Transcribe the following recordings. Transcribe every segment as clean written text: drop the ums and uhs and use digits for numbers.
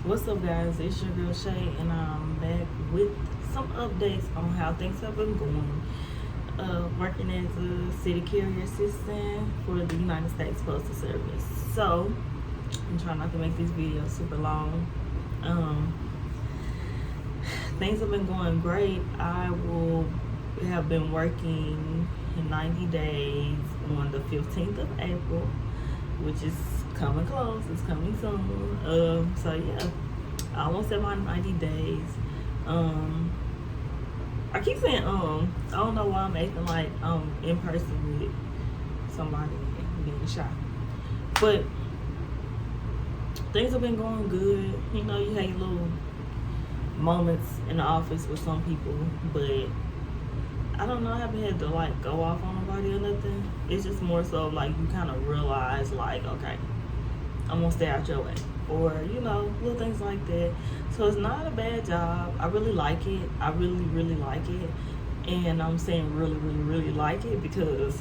What's up, guys? It's your girl Shay, and I'm back with some updates on how things have been going. Working as a city carrier assistant for the United States Postal Service. So I'm trying not to make these videos super long. Things have been going great. I will have been working in 90 days on the 15th of April, which is coming close. It's coming soon. So yeah, I almost at my 90 days. I keep saying I don't know why I'm acting like in person with somebody being shot, but things have been going good. You know, you have little moments in the office with some people, but I don't know, I haven't had to like go off on nobody or nothing. It's just more so like you kind of realize like, okay, I'm gonna stay out your way, or you know, little things like that. So it's not a bad job. I really like it. I really like it. And I'm saying really like it because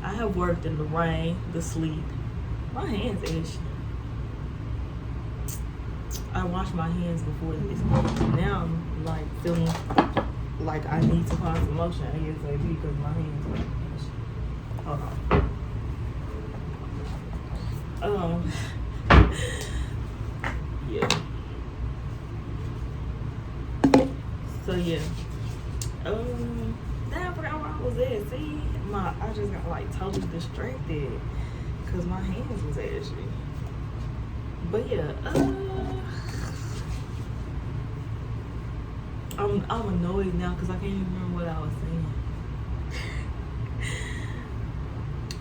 I have worked in the rain, the sleet. My hands itch. I washed my hands before this. Now I'm like feeling like I need to find some lotion ASAP because my hands are itch. Hold on. Yeah. So yeah. Damn, I forgot where I was at. See, I just got like totally distracted because my hands was itchy. But yeah, I'm annoyed now because I can't even remember what I was saying.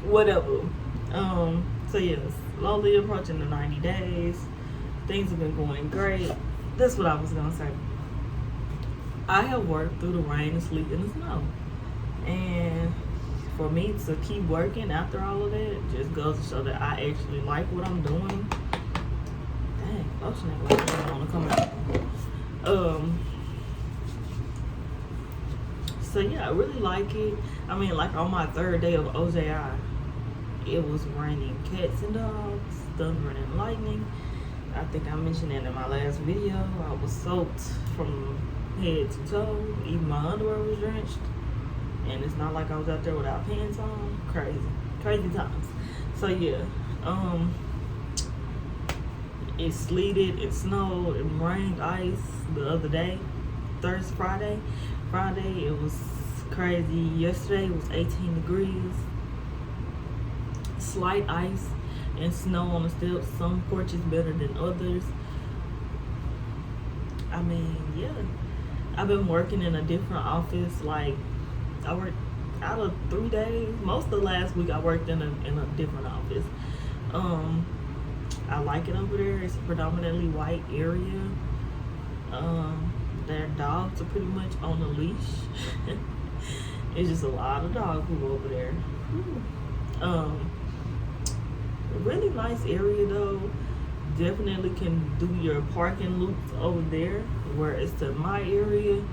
Whatever. So yeah, slowly approaching the 90 days. Things have been going great. That's what I was gonna say. I have worked through the rain and sleet and the snow, and for me to keep working after all of that just goes to show that I actually like what I'm doing. Dang, lotion ain't like I don't want to come out. So yeah, I really like it. I mean, like on my third day of OJI, it was raining cats and dogs, thundering and lightning. I think I mentioned that in my last video. I was soaked from head to toe. Even my underwear was drenched. And it's not like I was out there without pants on. Crazy times. So yeah, it sleeted, it snowed, it rained ice the other day. Friday, it was crazy. Yesterday it was 18 degrees. Slight ice and snow on the steps. Some porches better than others. I mean, yeah. I've been working in a different office. Like, I worked out of 3 days. Most of the last week I worked in a different office. I like it over there. It's a predominantly white area. Their dogs are pretty much on the leash. It's just a lot of dog poop over there. Really nice area though. Definitely can do your parking loops over there. Whereas to my area,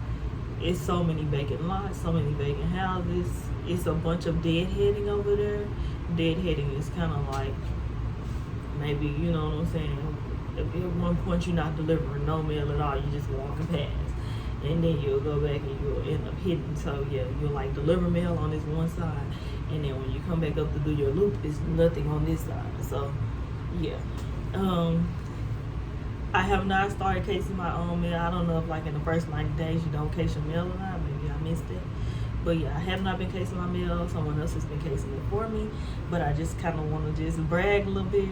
it's so many vacant lots, so many vacant houses. It's a bunch of deadheading over there. Deadheading is kind of like, maybe, you know what I'm saying, if at one point you're not delivering no mail at all, you just walking past, and then you'll go back and you'll end up hitting. So yeah, you'll like deliver mail on this one side, and then when you come back up to do your loop, it's nothing on this side. So yeah, I have not started casing my own mail. I don't know if like in the first 90 days you don't case your mail or not. Maybe I missed it. But yeah, I have not been casing my mail. Someone else has been casing it for me. But I just kind of want to just brag a little bit.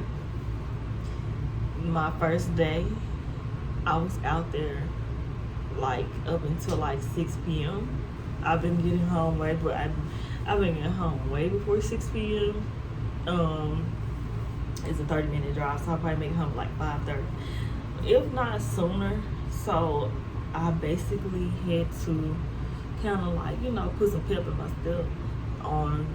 My first day, I was out there like up until like 6 p.m. I've been getting home way, but I've been getting home way before 6 p.m. It's a 30-minute drive, so I'll probably make it home like 5:30, if not sooner. So I basically had to kind of like, you know, put some pep in my step on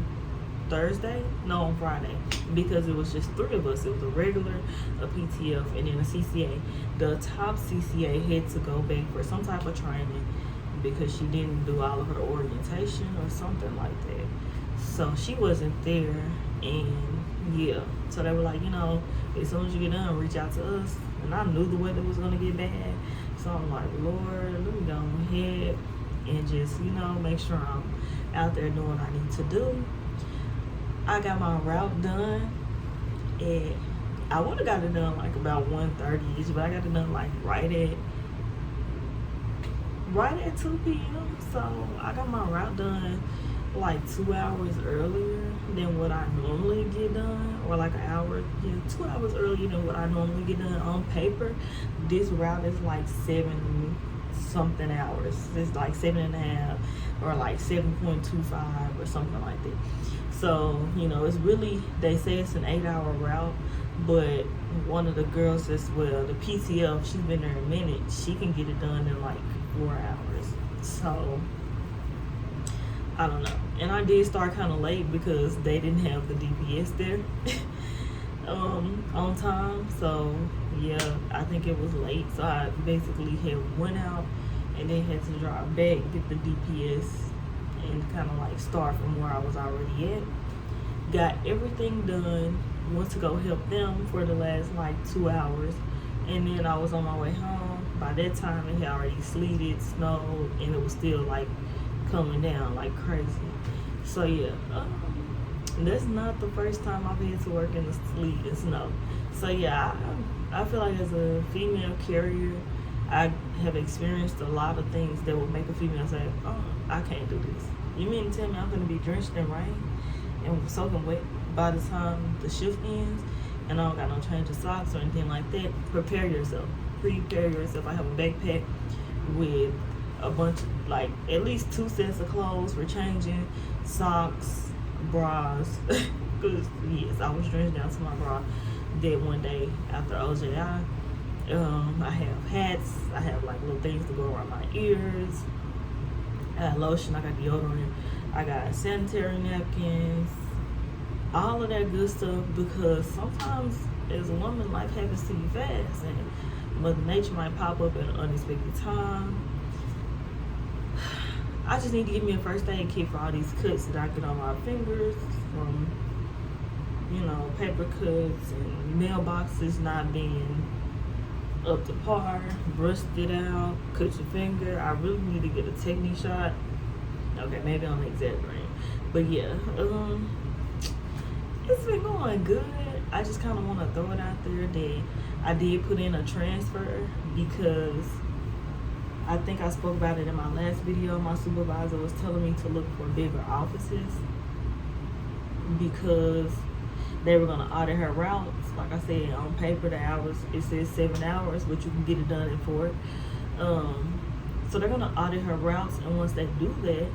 Friday, because it was just 3 of us. It was a regular, a PTF, and then a CCA. The top CCA had to go back for some type of training because she didn't do all of her orientation or something like that. So she wasn't there, and yeah, so they were like, you know, as soon as you get done, reach out to us, and I knew the weather was gonna get bad. So I'm like, Lord, let me go ahead and just, you know, make sure I'm out there doing what I need to do. I got my route done, and I would have got it done like about 1:30ish, but I got it done like right at 2 p.m. So I got my route done like 2 hours earlier than what I normally get done, or like an hour, 2 hours earlier than what I normally get done. On paper, this route is like 7 something hours. It's like 7.5 or like 7.25 or something like that. So, you know, it's really, they say it's an 8-hour route, but one of the girls as well, the PCF, she's been there a minute, she can get it done in like 4 hours. So I don't know. And I did start kind of late because they didn't have the DPS there on time. So yeah, I think it was late. So I basically had went out and then had to drive back, get the DPS, and kind of like start from where I was already at. Got everything done. Went to go help them for the last like 2 hours, and then I was on my way home. By that time it had already sleeted, snowed, and it was still like coming down like crazy. So yeah, that's not the first time I've had to work in the sleet and snow. So yeah, I feel like as a female carrier, I have experienced a lot of things that would make a female say, oh, I can't do this. You mean to tell me I'm gonna be drenched in rain and soaking wet by the time the shift ends, and I don't got no change of socks or anything like that? Prepare yourself. Prepare yourself. I have a backpack with a bunch of, like, at least 2 sets of clothes for changing, socks, bras. Because yes, I was drenched down to my bra that one day after OJI. I have hats. I have like little things to go around my ears. I got lotion. I got deodorant. I got sanitary napkins. All of that good stuff, because sometimes as a woman, life happens to you fast, and Mother Nature might pop up at an unexpected time. I just need to give me a first aid kit for all these cuts that I get on my fingers from, you know, paper cuts and mailboxes not being up to par. Brushed it out, cut your finger. I really need to get a technique shot. Okay, maybe I'm exaggerating, but yeah, it's been going good. I just kind of want to throw it out there that I did put in a transfer, because I think I spoke about it in my last video. My supervisor was telling me to look for bigger offices because they were going to audit her routes. Like I said, on paper, the hours, it says 7 hours, but you can get it done in 4. So they're going to audit her routes, and once they do that,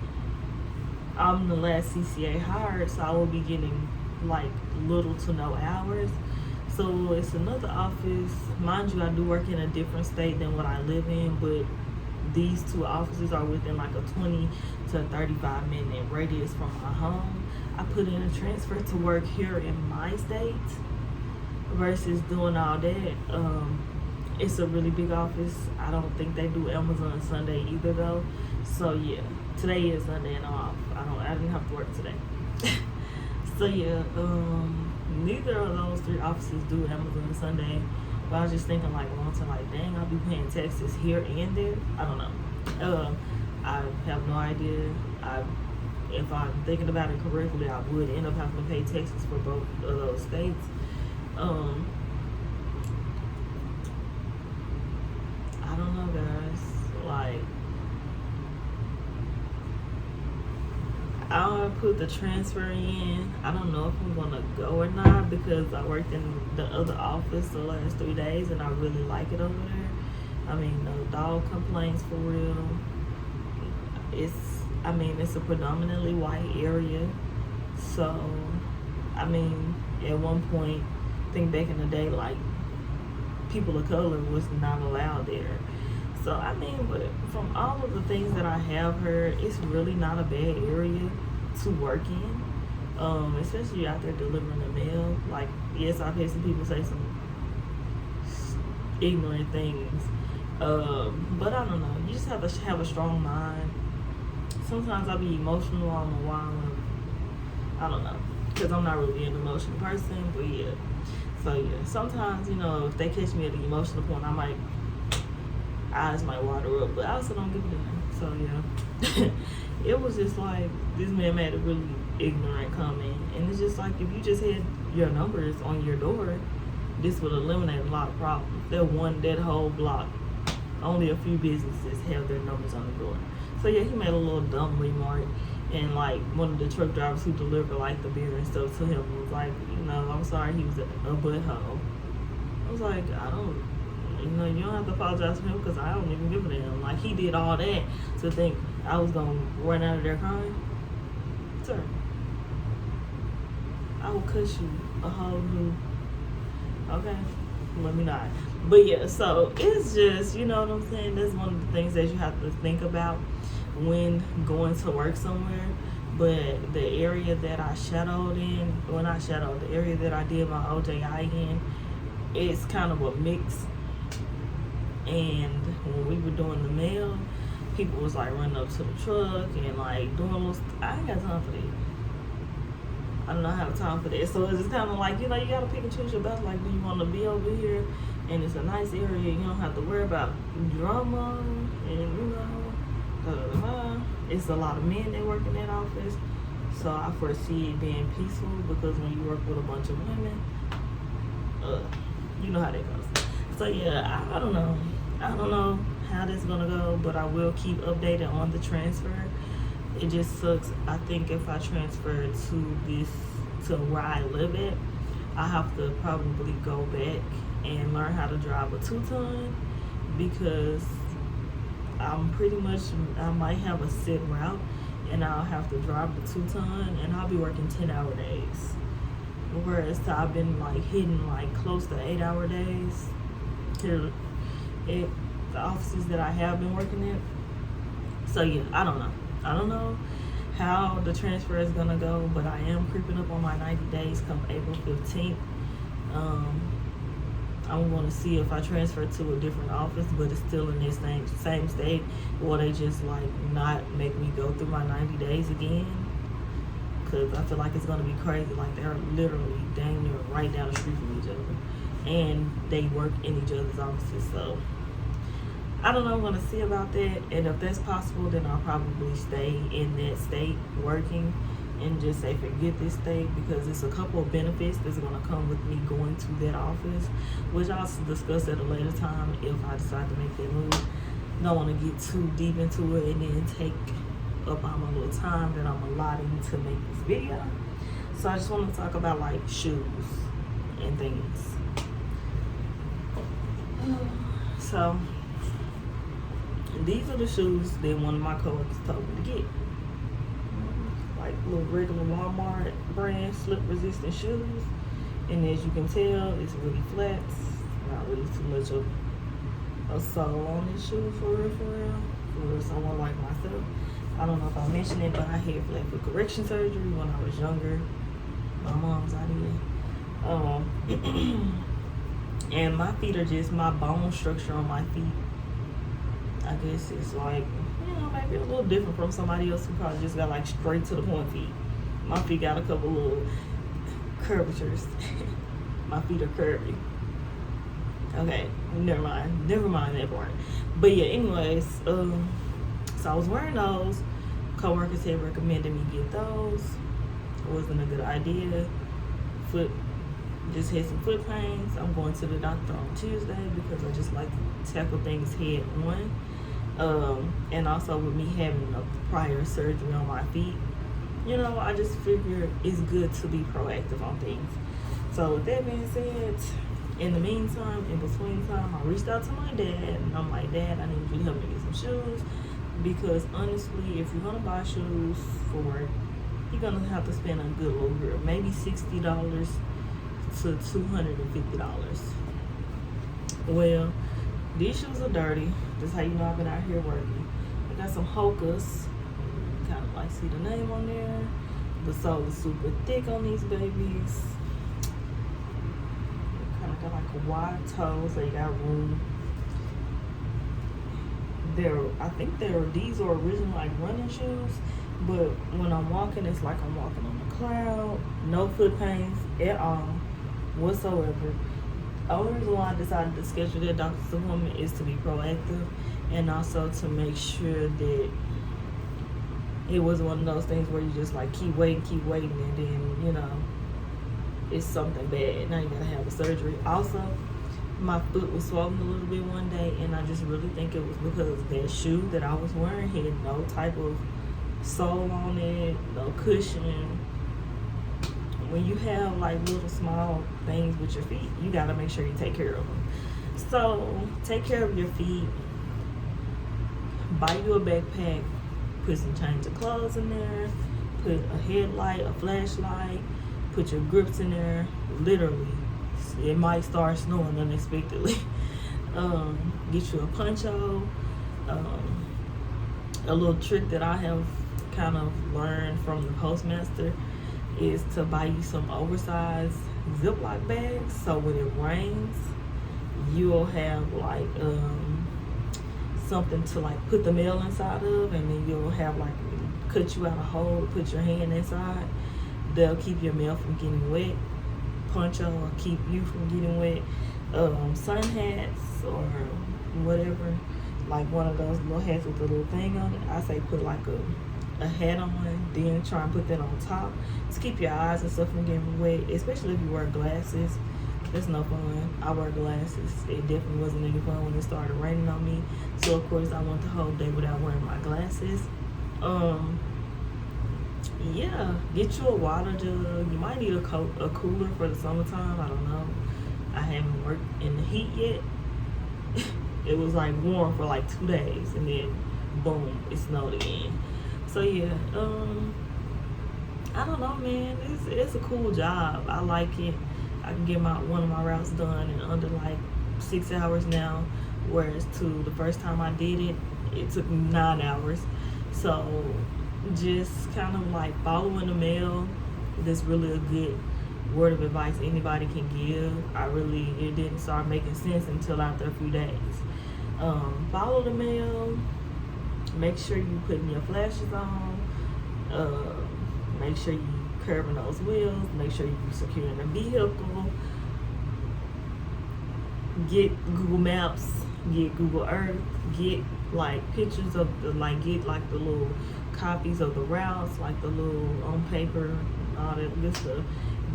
I'm the last CCA hired, so I will be getting like little to no hours. So it's another office. Mind you, I do work in a different state than what I live in, but these 2 offices are within like a 20 to 35 minute radius from my home. I put in a transfer to work here in my state versus doing all that. It's a really big office. I don't think they do Amazon Sunday either though. So yeah, today is Sunday and I'm off. I didn't have to work today. So yeah, neither of those 3 offices do Amazon Sunday. But I was just thinking like long term, like dang, I'll be paying taxes here and there. I don't know. I have no idea. If I'm thinking about it correctly, I would end up having to pay taxes for both of those states. I don't know, guys. Like, I'll put the transfer in. I don't know if I'm gonna go or not, because I worked in the other office the last 3 days and I really like it over there. I mean, no dog complaints for real. It's a predominantly white area. So, I mean, at one point, I think back in the day, like, people of color was not allowed there. So, I mean, but from all of the things that I have heard, it's really not a bad area to work in, especially out there delivering the mail. Like, yes, I've had some people say some ignorant things, but I don't know. You just have to have a strong mind. Sometimes I'll be emotional on the while. I don't know, because I'm not really an emotional person, but yeah. So yeah, sometimes, you know, if they catch me at the emotional point, eyes might water up, but I also don't give a damn. So yeah, it was just like this man made a really ignorant comment, and it's just like if you just had your numbers on your door, this would eliminate a lot of problems. That whole block, only a few businesses have their numbers on the door. So yeah, he made a little dumb remark, and like one of the truck drivers who delivered like the beer and stuff to him was like, you know, I'm sorry, he was a butthole. I was like, I don't. You know, you don't have to apologize to him because I don't even give a damn. Like, he did all that to think I was going to run out of there crying. Sir, I will cuss you a whole new, okay? Let me not. But yeah, so it's just, you know what I'm saying? That's one of the things that you have to think about when going to work somewhere. But the area that I shadowed in, the area that I did my OJI in, it's kind of a mix. And when we were doing the mail, people was like running up to the truck and like doing little I ain't got time for that. I don't know how to time for that. So it's just kind of like, you know, you got to pick and choose your best. Like, do you want to be over here and it's a nice area, you don't have to worry about drama and, you know, it's a lot of men that work in that office. So I foresee it being peaceful because when you work with a bunch of women, you know how that goes. So yeah, I don't know. I don't know how this is gonna go, but I will keep updated on the transfer. It just sucks. I think if I transfer to where I live at, I have to probably go back and learn how to drive a 2-ton because I might have a set route and I'll have to drive the 2-ton and I'll be working 10-hour days. Whereas I've been like hitting like close to 8-hour days here at the offices that I have been working at. So yeah, I don't know how the transfer is gonna go, but I am creeping up on my 90 days come April 15th. I'm gonna see if I transfer to a different office, but it's still in this same state, or they just like not make me go through my 90 days again. Cause I feel like it's gonna be crazy. Like they're literally dang near right down the street from each other, and they work in each other's offices. So I don't know. I'm gonna see about that, and if that's possible, then I'll probably stay in that state working, and just say forget this state because it's a couple of benefits that's gonna come with me going to that office, which I'll discuss at a later time if I decide to make that move. Don't want to get too deep into it and then take up on my little time that I'm allotting to make this video. So I just want to talk about like shoes and things. So these are the shoes that one of my coworkers told me to get. Like little regular Walmart brand slip resistant shoes. And as you can tell, it's really flat. Not really too much of a sole on this shoe for real. For someone like myself. I don't know if I mentioned it, but I had flat foot correction surgery when I was younger. My mom's idea. And my feet are just, my bone structure on my feet, I guess it's like, you know, maybe a little different from somebody else who probably just got like straight to the point feet. My feet got a couple little curvatures. My feet are curvy. Okay, never mind that part. But yeah, anyways, so I was wearing those. Coworkers had recommended me get those. It wasn't a good idea. Just had some foot pains. I'm going to the doctor on Tuesday because I just like to tackle things head on. And also with me having a prior surgery on my feet, you know, I just figure it's good to be proactive on things. So with that being said, in the meantime, in between time, I reached out to my dad and I'm like, Dad, I need you to help me get some shoes. Because honestly, if you're gonna buy shoes for work, you're gonna have to spend a good little bit, maybe $60 to $250. Well, these shoes are dirty. That's how you know I've been out here working. I got some HOKAS. Kind of like see the name on there. The sole is super thick on these babies. Kind of got like a wide toe, so you got room. I think these are original like running shoes, but when I'm walking, it's like I'm walking on a cloud. No foot pains at all. whatsoever. The only reason why I decided to schedule that doctor's appointment is to be proactive, and also to make sure that it wasn't one of those things where you just like keep waiting, and then, you know, it's something bad. Now you gotta have a surgery. Also, my foot was swollen a little bit one day, and I just really think it was because that shoe that I was wearing had no type of sole on it, no cushion. When you have like little small things with your feet, you gotta make sure you take care of them. So take care of your feet. Buy you a backpack. Put some change of clothes in there. Put a headlight, a flashlight. Put your grips in there. Literally, it might start snowing unexpectedly. Get you a poncho. A little trick that I have kind of learned from the postmaster is to buy you some oversized Ziploc bags, so when it rains, you'll have like something to like put the mail inside of, and then you'll have like cut you out a hole to put your hand inside. They'll keep your mail from getting wet. Poncho will keep you from getting wet. Sun hats or whatever, like one of those little hats with a little thing on it. I say put like a hat on, then try and put that on top to keep your eyes and stuff from getting wet, especially if you wear glasses. It's no fun. I wear glasses. It definitely wasn't any fun when it started raining on me. So of course I went the whole day without wearing my glasses. Yeah, get you a water jug. You might need a cooler for the summertime. I don't know. I haven't worked in the heat yet. It was like warm for like 2 days, and then boom, it snowed again. So yeah, I don't know, man. It's a cool job. I like it. I can get one of my routes done in under like 6 hours now, whereas to the first time I did it, it took 9 hours. So just kind of like following the mail. That's really a good word of advice anybody can give. It didn't start making sense until after a few days. Follow the mail. Make sure you putting your flashes on. Make sure you curving those wheels. Make sure you securing the vehicle. Get Google Maps. Get Google Earth. Get like pictures of get like the little copies of the routes, like the little on paper, all that good stuff.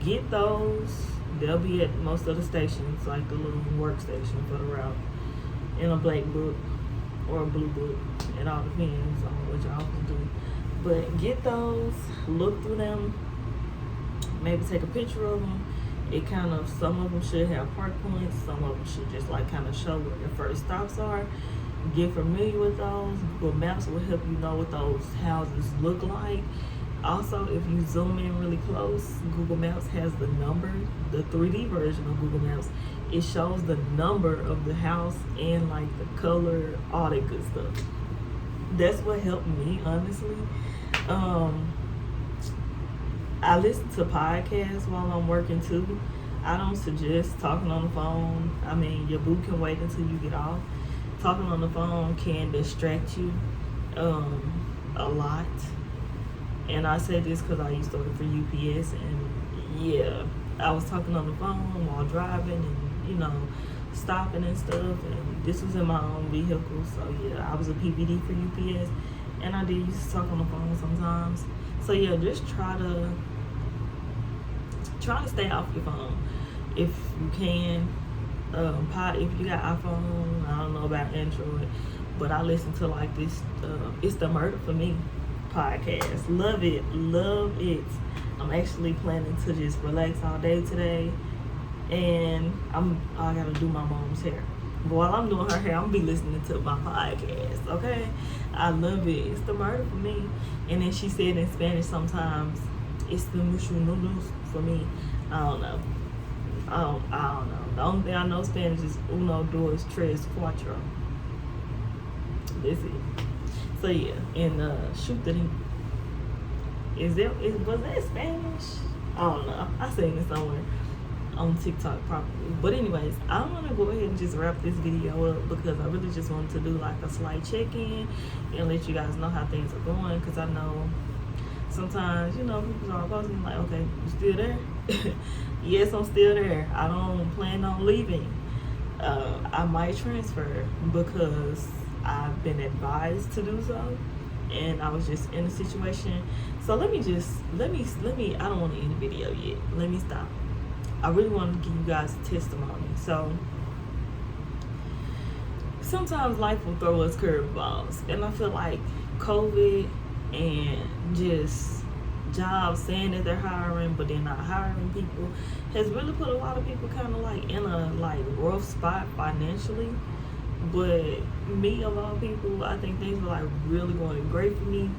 Get those. They'll be at most of the stations, like the little workstation for the route, in a black book or a blue book. It all depends on what y'all can do. But get those, look through them, maybe take a picture of them. Some of them should have park points, some of them should just like kind of show where your first stops are. Get familiar with those. Google Maps will help you know what those houses look like. Also, if you zoom in really close, Google Maps has the number, the 3D version of Google Maps. It shows the number of the house and like the color, all that good stuff. That's what helped me, honestly. I listen to podcasts while I'm working too. I don't suggest talking on the phone. I mean, your boo can wait until you get off. Talking on the phone can distract you a lot. And I say this because I used to work for UPS, and yeah, I was talking on the phone while driving and, you know, stopping and stuff, and this was in my own vehicle. So yeah, I was a PPD for UPS, and I did used to talk on the phone sometimes. So yeah, just try to stay off your phone if you can. If you got iPhone, I don't know about Android, but I listen to like this It's the Murder for Me podcast. Love it. I'm actually planning to just relax all day today, and I gotta do my mom's hair. But while I'm doing her hair, I'm gonna be listening to my podcast. Okay, I love it. It's the murder for me. And then she said in Spanish sometimes, it's the mucho noodles for me. I don't know. The only thing I know Spanish is uno, dos, tres, cuatro. That's it. So yeah, and shoot that was that Spanish? I don't know. I seen it somewhere on TikTok probably. But anyways, I'm gonna go ahead and just wrap this video up because I really just wanted to do like a slight check-in and let you guys know how things are going, because I know sometimes, you know, people are posting like, okay, you still there? Yes, I'm still there. I don't plan on leaving. I might transfer because I've been advised to do so, and I was just in a situation. So let me I don't want to end the video yet. Let me stop. I really want to give you guys a testimony. So sometimes life will throw us curveballs, and I feel like COVID and just jobs saying that they're hiring but they're not hiring people has really put a lot of people kind of like in a like rough spot financially. But me of all people, I think things were like really going great for me,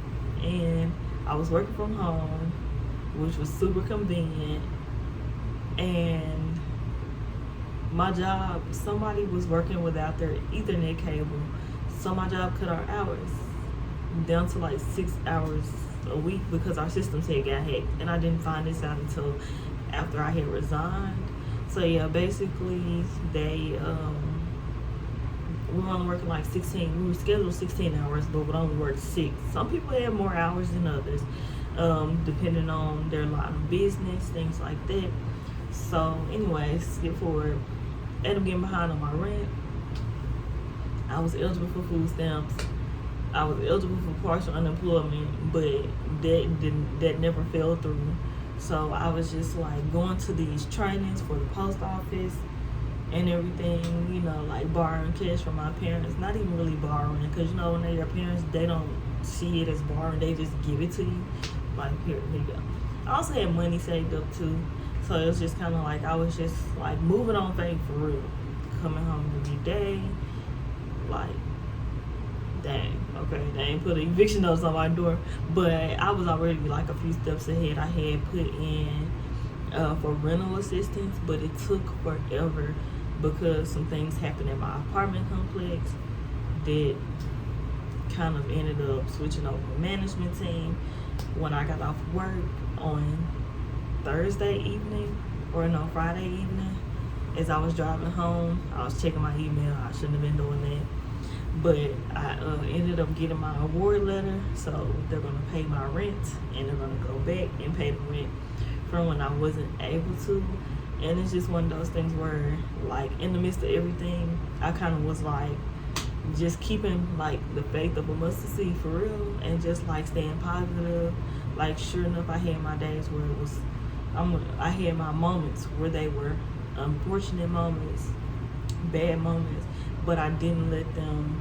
and I was working from home, which was super convenient. And my job, somebody was working without their Ethernet cable, so my job cut our hours down to like 6 hours a week because our systems had got hacked, and I didn't find this out until after I had resigned. So yeah, basically they we were only working like 16. We were scheduled 16 hours, but we only worked 6. Some people had more hours than others, depending on their line of business, things like that. So anyways, skip forward. Ended up getting behind on my rent. I was eligible for food stamps. I was eligible for partial unemployment, but that never fell through. So I was just like going to these trainings for the post office and everything, you know, like borrowing cash from my parents. Not even really borrowing, because you know when they're your parents, they don't see it as borrowing, they just give it to you. Like, here you go. I also had money saved up too, so it was just kind of like I was just like moving on faith for real, coming home every day. Like, dang, okay, they ain't put eviction notice on my door, but I was already like a few steps ahead. I had put in for rental assistance, but it took forever because some things happened in my apartment complex that kind of ended up switching over the management team when I got off work on Thursday evening, or no, Friday evening. As I was driving home, I was checking my email. I shouldn't have been doing that, but I ended up getting my award letter, so they're gonna pay my rent, and they're gonna go back and pay the rent from when I wasn't able to. And it's just one of those things where, like, in the midst of everything, I kind of was like just keeping like the faith of a mustard seed for real, and just like staying positive. Like, sure enough, I had my days where it was I had my moments where they were unfortunate moments, bad moments, but I didn't let them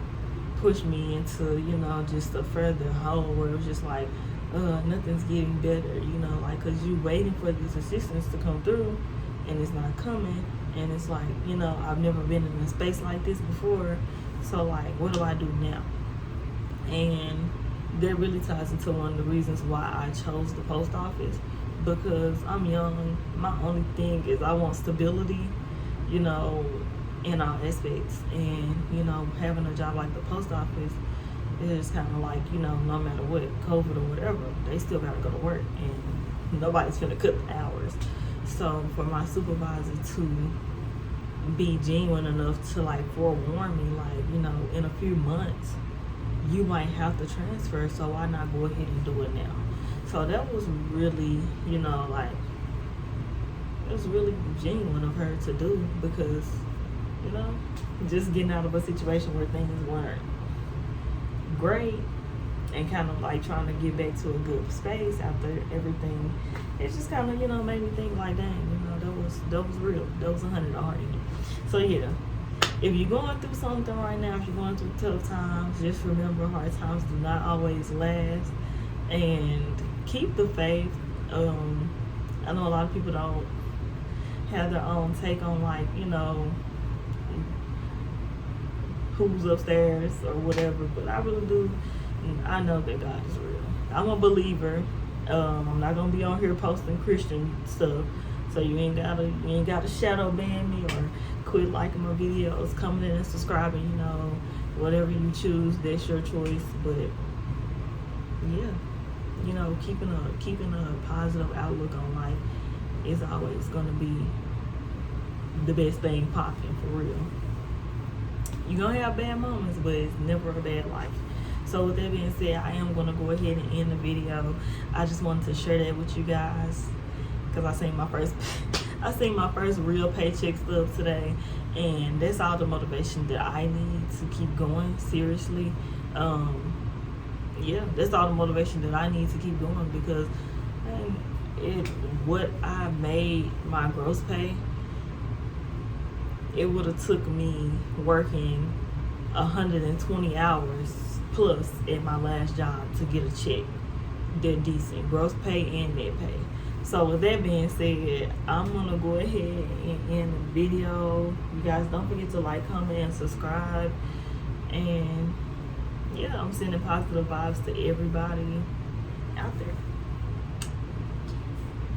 push me into, you know, just a further hole where it was just like, nothing's getting better, you know, like, because you waiting for this assistance to come through and it's not coming. And it's like, you know, I've never been in a space like this before, so like, what do I do now? And that really ties into one of the reasons why I chose the post office, because I'm young. My only thing is I want stability, you know, in all aspects. And, you know, having a job like the post office is kind of like, you know, no matter what, COVID or whatever, they still got to go to work, and nobody's gonna cut the hours. So for my supervisor to be genuine enough to like forewarn me, like, you know, in a few months you might have to transfer, so why not go ahead and do it now? So that was really, you know, like, it was really genuine of her to do, because, you know, just getting out of a situation where things weren't great and kind of like trying to get back to a good space after everything, it just kind of, you know, made me think like, dang, you know, that was real. That was 100 already. So yeah, if you're going through something right now, if you're going through tough times, just remember, hard times do not always last, and keep the faith. I know a lot of people don't have their own take on, like, you know, who's upstairs or whatever, but I really do. I know that God is real. I'm a believer. I'm not gonna be on here posting Christian stuff, so you ain't gotta shadow ban me or quit liking my videos, coming in and subscribing. You know, whatever you choose, that's your choice. But yeah, you know, keeping a positive outlook on life is always gonna be the best thing popping, for real. You're gonna have bad moments, but it's never a bad life. So with that being said, I am gonna go ahead and end the video. I just wanted to share that with you guys. because I seen my first real paycheck stub today, and that's all the motivation that I need to keep going. Seriously, yeah, that's all the motivation that I need to keep going, because what I made my gross pay, it would have took me working 120 hours plus at my last job to get a check that decent, gross pay and net pay. So with that being said, I'm gonna go ahead and end the video. You guys don't forget to like, comment, and subscribe. And yeah, I'm sending positive vibes to everybody out there.